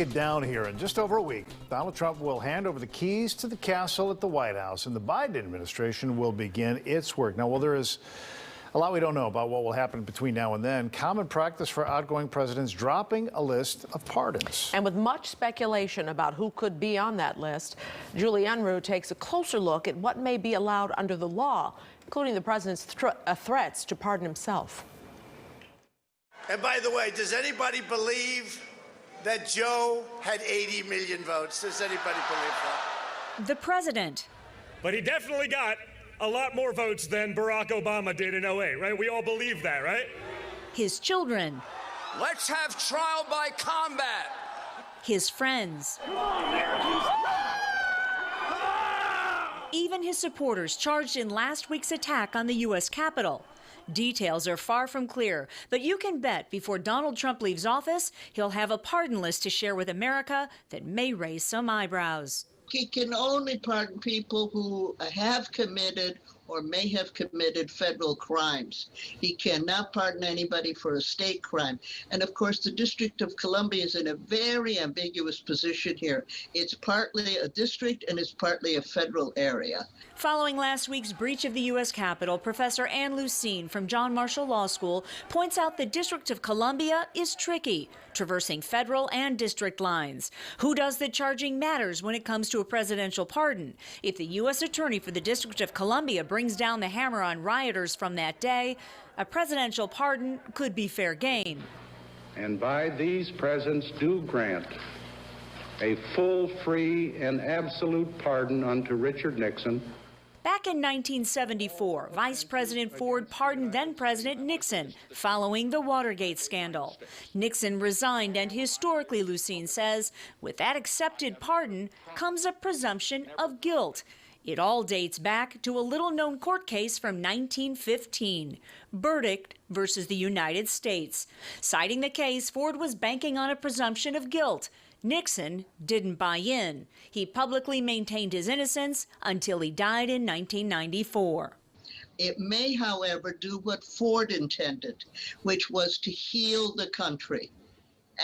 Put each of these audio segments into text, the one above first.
break it down here. In just over a week, Donald Trump will hand over the keys to the castle at the White House, and the Biden administration will begin its work. Now, while there is a lot we don't know about what will happen between now and then, common practice for outgoing presidents dropping a list of pardons. And with much speculation about who could be on that list, Julie Unruh takes a closer look at what may be allowed under the law, including the president's threats to pardon himself. And by the way, does anybody believe that Joe had 80 million votes? Does anybody believe that? The president. But he definitely got a lot more votes than Barack Obama did in 08, right? We all believe that, right? His children. Let's have trial by combat. His friends. Even his supporters charged in last week's attack on the U.S. Capitol. Details are far from clear, but you can bet before Donald Trump leaves office, he'll have a pardon list to share with America that may raise some eyebrows. He can only pardon people who have committed or may have committed federal crimes. He cannot pardon anybody for a state crime. And of course, the District of Columbia is in a very ambiguous position here. It's partly a district and it's partly a federal area. Following last week's breach of the U.S. Capitol, Professor Ann Lucene from John Marshall Law School points out the District of Columbia is tricky, traversing federal and district lines. Who does the charging matters when it comes to a presidential pardon. If the U.S. Attorney for the District of Columbia brings down the hammer on rioters from that day, a presidential pardon could be fair game. And by these presents do grant a full, free, and absolute pardon unto Richard Nixon. Back in 1974, Vice President Ford pardoned then-President Nixon following the Watergate scandal. Nixon resigned, and historically, Lucene says, with that accepted pardon comes a presumption of guilt. It all dates back to a little-known court case from 1915, Burdick versus the United States. Citing the case, Ford was banking on a presumption of guilt. Nixon didn't buy in. He publicly maintained his innocence until he died in 1994. It may, however, do what Ford intended, which was to heal the country.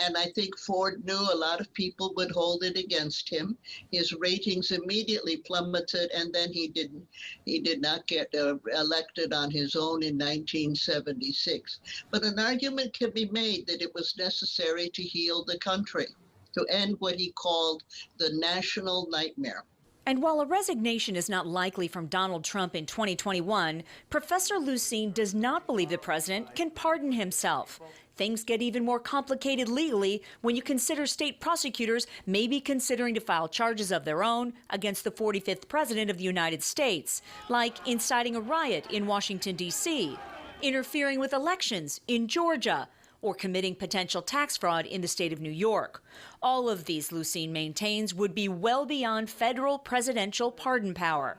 And I think Ford knew a lot of people would hold it against him. His ratings immediately plummeted, and then he did not get elected on his own in 1976. But an argument can be made that it was necessary to heal the country, to end what he called the national nightmare. And while a resignation is not likely from Donald Trump in 2021, Professor Lucene does not believe the president can pardon himself. Things get even more complicated legally when you consider state prosecutors may be considering to file charges of their own against the 45th president of the United States, like inciting a riot in Washington, D.C., interfering with elections in Georgia, or committing potential tax fraud in the state of New York. All of these, Lucene maintains, would be well beyond federal presidential pardon power.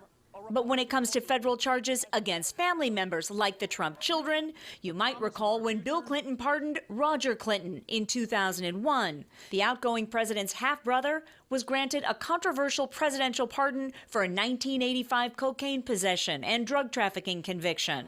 But when it comes to federal charges against family members like the Trump children, you might recall when Bill Clinton pardoned Roger Clinton in 2001. The outgoing president's half-brother was granted a controversial presidential pardon for a 1985 cocaine possession and drug trafficking conviction.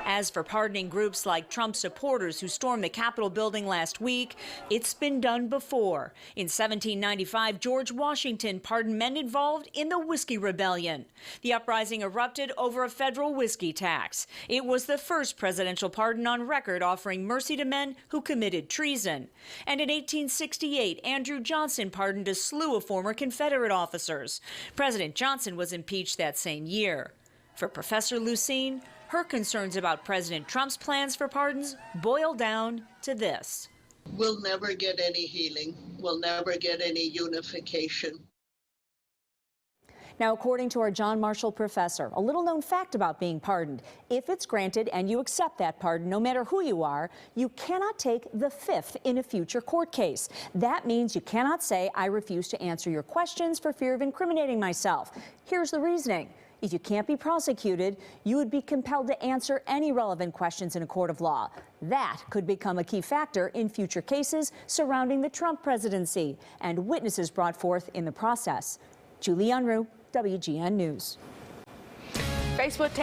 As for pardoning groups like Trump supporters who stormed the Capitol building last week, it's been done before. In 1795, George Washington pardoned men involved in the Whiskey Rebellion. The uprising erupted over a federal whiskey tax. It was the first presidential pardon on record offering mercy to men who committed treason. And in 1868, Andrew Johnson pardoned a slew of former Confederate officers. President Johnson was impeached that same year. For Professor Lucene, her concerns about President Trump's plans for pardons boil down to this. We'll never get any healing. We'll never get any unification. Now, according to our John Marshall professor, a little known fact about being pardoned: if it's granted and you accept that pardon, no matter who you are, you cannot take the fifth in a future court case. That means you cannot say, I refuse to answer your questions for fear of incriminating myself. Here's the reasoning. If you can't be prosecuted, you would be compelled to answer any relevant questions in a court of law. That could become a key factor in future cases surrounding the Trump presidency and witnesses brought forth in the process. Julie Unruh, WGN News. Facebook takes